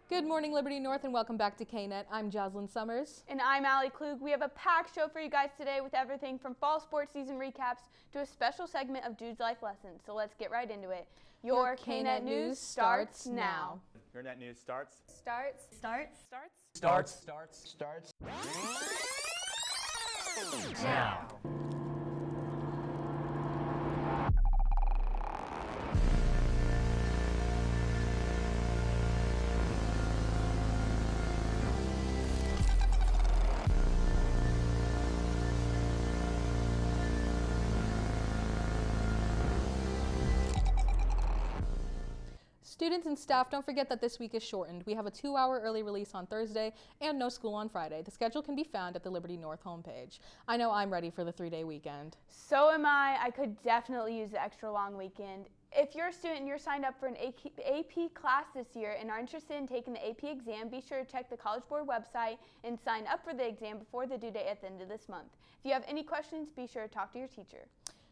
Good morning, Liberty North, and welcome back to KNET. I'm Jocelyn Summers. And I'm Allie Klug. We have a packed show for you guys today with everything from fall sports season recaps to a special segment of Dude's Life Lessons. So let's get right into it. Your KNET News starts now. Your KNET News starts. Starts now. Students and staff, don't forget that this week is shortened. We have a 2-hour early release on Thursday and no school on Friday. The schedule can be found at the Liberty North homepage. I know I'm ready for the 3-day weekend. So am I. I could definitely use the extra long weekend. If you're a student and you're signed up for an AP class this year and are interested in taking the AP exam, be sure to check the College Board website and sign up for the exam before the due date at the end of this month. If you have any questions, be sure to talk to your teacher.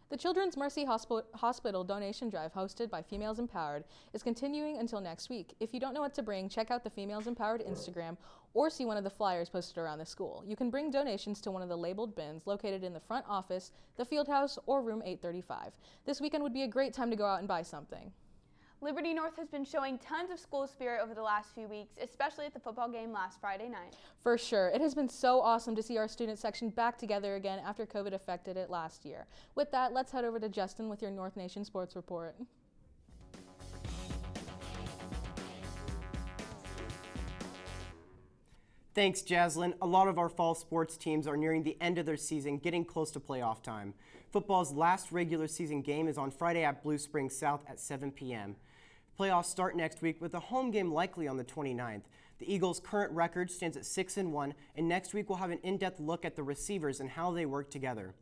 The Children's Mercy Hospital donation drive hosted by Females Empowered is continuing until next week. If you don't know what to bring, check out the Females Empowered Instagram or see one of the flyers posted around the school. You can bring donations to one of the labeled bins located in the front office, the field house, or room 835. This weekend would be a great time to go out and buy something. Liberty North has been showing tons of school spirit over the last few weeks, especially at the football game last Friday night. For sure. It has been so awesome to see our student section back together again after COVID affected it last year. With that, let's head over to Justin with your North Nation Sports Report. Thanks, Jaslyn. A lot of our fall sports teams are nearing the end of their season, getting close to playoff time. Football's last regular season game is on Friday at Blue Springs South at 7 p.m. Playoffs start next week with a home game likely on the 29th. The Eagles' current record stands at 6-1, and next week we'll have an in-depth look at the receivers and how they work together.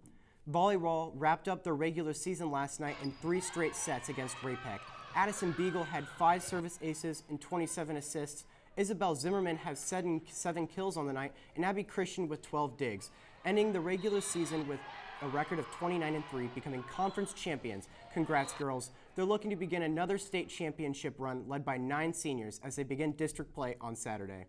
Volleyball wrapped up their regular season last night in 3 straight sets against Raypeck. Addison Beagle had 5 service aces and 27 assists. Isabel Zimmerman has 7 kills on the night, and Abby Christian with 12 digs, ending the regular season with a record of 29-3, becoming conference champions. Congrats, girls. They're looking to begin another state championship run led by 9 seniors as they begin district play on Saturday.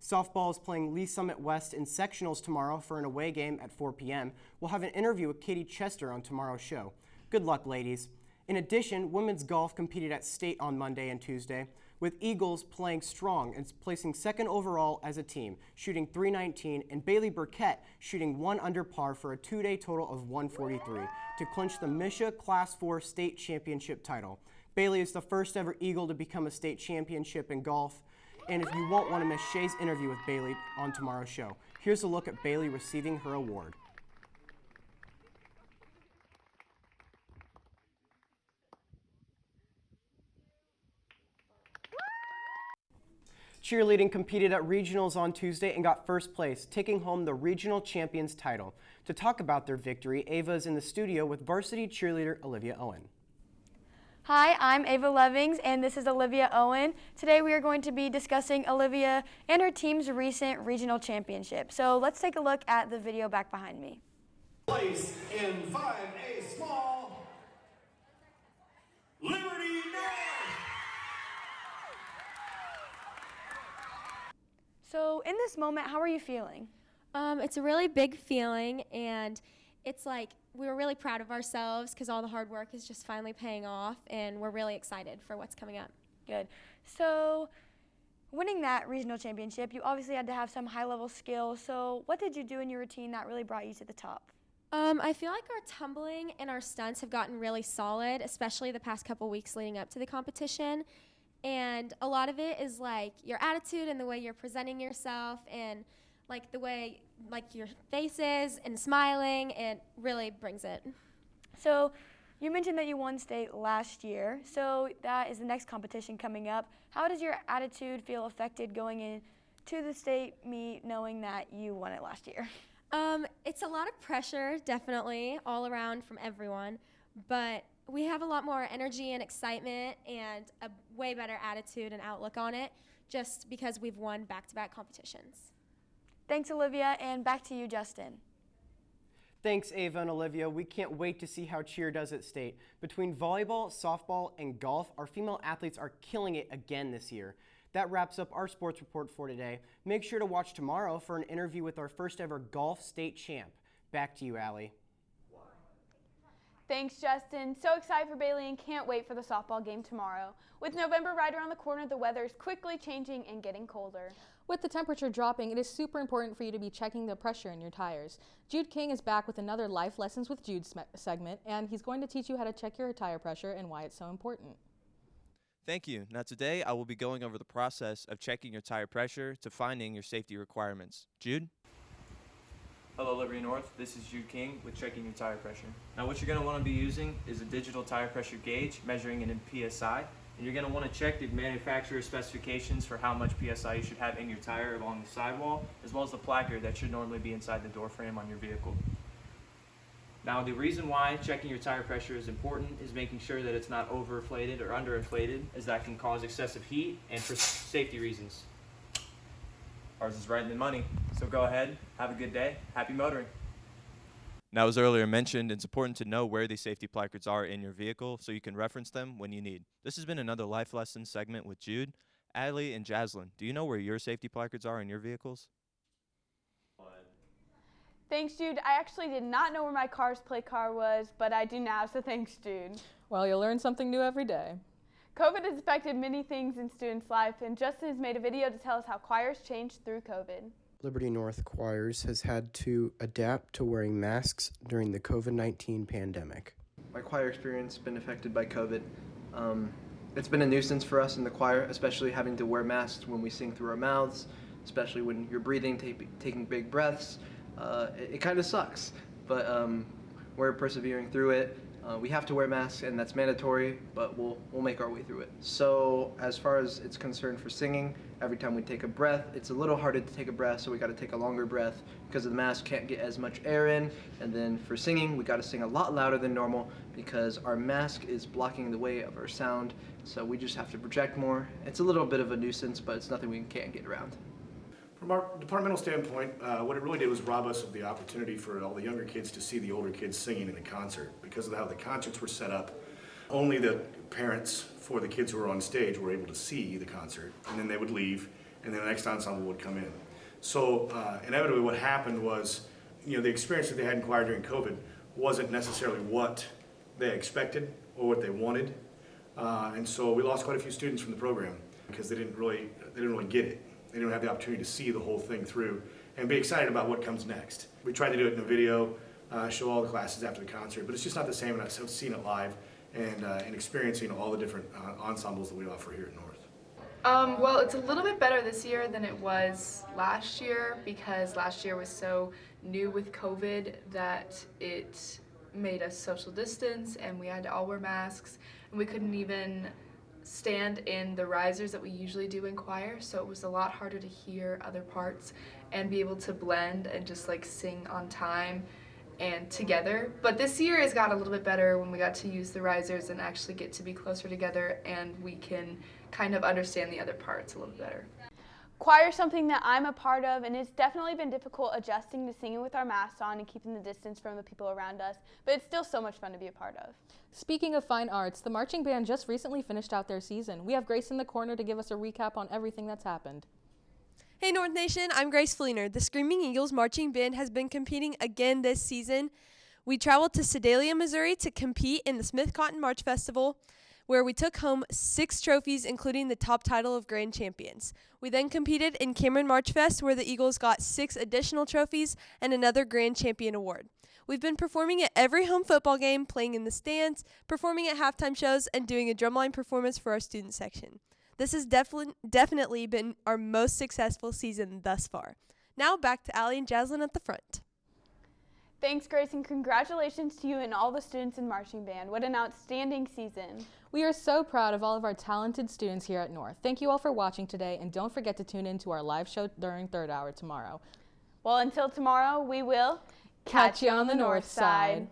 Softball is playing Lee Summit West in sectionals tomorrow for an away game at 4 p.m. We'll have an interview with Katie Chester on tomorrow's show. Good luck, ladies. In addition, women's golf competed at state on Monday and Tuesday, with Eagles playing strong and placing 2nd overall as a team, shooting .319, and Bailey Burkett shooting 1 under par for a 2-day total of 143 to clinch the Misha Class 4 state championship title. Bailey is the first ever Eagle to become a state championship in golf, and if you won't want to miss Shay's interview with Bailey on tomorrow's show, here's a look at Bailey receiving her award. Cheerleading competed at regionals on Tuesday and got first place, taking home the regional champions title. To talk about their victory, Ava is in the studio with varsity cheerleader Olivia Owen. Hi, I'm Ava Levings, and this is Olivia Owen. Today we are going to be discussing Olivia and her team's recent regional championship. So let's take a look at the video back behind me. Place in 5A small, Liberty North. So in this moment, how are you feeling? It's a really big feeling, and it's like we were really proud of ourselves because all the hard work is just finally paying off, and we're really excited for what's coming up. Good. So winning that regional championship, you obviously had to have some high-level skill. So what did you do in your routine that really brought you to the top? I feel like our tumbling and our stunts have gotten really solid, especially the past couple weeks leading up to the competition. And a lot of it is like your attitude and the way you're presenting yourself and like the way like your face is and smiling, and really brings it. So you mentioned that you won state last year. So that is the next competition coming up. How does your attitude feel affected going into the state meet knowing that you won it last year? It's a lot of pressure, definitely, all around from everyone. But we have a lot more energy and excitement and a way better attitude and outlook on it just because we've won back-to-back competitions. Thanks, Olivia, and back to you, Justin. Thanks, Ava and Olivia. We can't wait to see how cheer does at state. Between volleyball, softball, and golf, our female athletes are killing it again this year. That wraps up our sports report for today. Make sure to watch tomorrow for an interview with our first ever golf state champ. Back to you, Allie. Thanks, Justin. So excited for Bailey and can't wait for the softball game tomorrow. With November right around the corner, the weather is quickly changing and getting colder. With the temperature dropping, it is super important for you to be checking the pressure in your tires. Jude King is back with another Life Lessons with Jude segment, and he's going to teach you how to check your tire pressure and why it's so important. Thank you. Now today I will be going over the process of checking your tire pressure to finding your safety requirements. Jude? Hello Liberty North, this is Jude King with checking your tire pressure. Now what you're going to want to be using is a digital tire pressure gauge measuring it in PSI. And you're going to want to check the manufacturer's specifications for how much PSI you should have in your tire along the sidewall, as well as the placard that should normally be inside the door frame on your vehicle. Now the reason why checking your tire pressure is important is making sure that it's not overinflated or underinflated, as that can cause excessive heat and for safety reasons. Ours is right in the money, so go ahead, have a good day, happy motoring. Now, as earlier mentioned, it's important to know where these safety placards are in your vehicle so you can reference them when you need. This has been another Life Lessons segment with Jude, Allie, and Jaslyn. Do you know where your safety placards are in your vehicles? Thanks, Jude. I actually did not know where my car's plate car was, but I do now, so thanks, Jude. Well, you'll learn something new every day. COVID has affected many things in students' life, and Justin has made a video to tell us how choirs changed through COVID. Liberty North Choirs has had to adapt to wearing masks during the COVID-19 pandemic. My choir experience has been affected by COVID. It's been a nuisance for us in the choir, especially having to wear masks when we sing through our mouths, especially when you're breathing, taking big breaths. It kind of sucks, but we're persevering through it. We have to wear masks, and that's mandatory, but we'll make our way through it. So as far as it's concerned for singing, every time we take a breath, it's a little harder to take a breath, so we got to take a longer breath because the mask can't get as much air in. And then for singing, we got to sing a lot louder than normal because our mask is blocking the way of our sound, so we just have to project more. It's a little bit of a nuisance, but it's nothing we can't get around. From our departmental standpoint, what it really did was rob us of the opportunity for all the younger kids to see the older kids singing in a concert. Because of how the concerts were set up, only the parents for the kids who were on stage were able to see the concert, and then they would leave, and then the next ensemble would come in. So inevitably what happened was, the experience that they had in choir during COVID wasn't necessarily what they expected or what they wanted, and so we lost quite a few students from the program because they didn't really get it. They didn't have the opportunity to see the whole thing through and be excited about what comes next. We tried to do it in a video, show all the classes after the concert, but it's just not the same, and I've seen it live and experiencing all the different ensembles that we offer here at North. Well, it's a little bit better this year than it was last year because last year was so new with COVID that it made us social distance and we had to all wear masks and we couldn't even stand in the risers that we usually do in choir, so it was a lot harder to hear other parts and be able to blend and just like sing on time and together. But this year has got a little bit better when we got to use the risers and actually get to be closer together and we can kind of understand the other parts a little better. Choir is something that I'm a part of, and it's definitely been difficult adjusting to singing with our masks on and keeping the distance from the people around us, but it's still so much fun to be a part of. Speaking of fine arts, the marching band just recently finished out their season. We have Grace in the corner to give us a recap on everything that's happened. Hey North Nation, I'm Grace Fleener. The Screaming Eagles Marching Band has been competing again this season. We traveled to Sedalia, Missouri to compete in the Smith Cotton March Festival, where we took home 6 trophies, including the top title of Grand Champions. We then competed in Cameron March Fest, where the Eagles got 6 additional trophies and another Grand Champion award. We've been performing at every home football game, playing in the stands, performing at halftime shows, and doing a drumline performance for our student section. This has definitely been our most successful season thus far. Now back to Allie and Jaslyn at the front. Thanks, Grace, and congratulations to you and all the students in marching band. What an outstanding season. We are so proud of all of our talented students here at North. Thank you all for watching today, and don't forget to tune in to our live show during third hour tomorrow. Well, until tomorrow, we will catch you on the north side.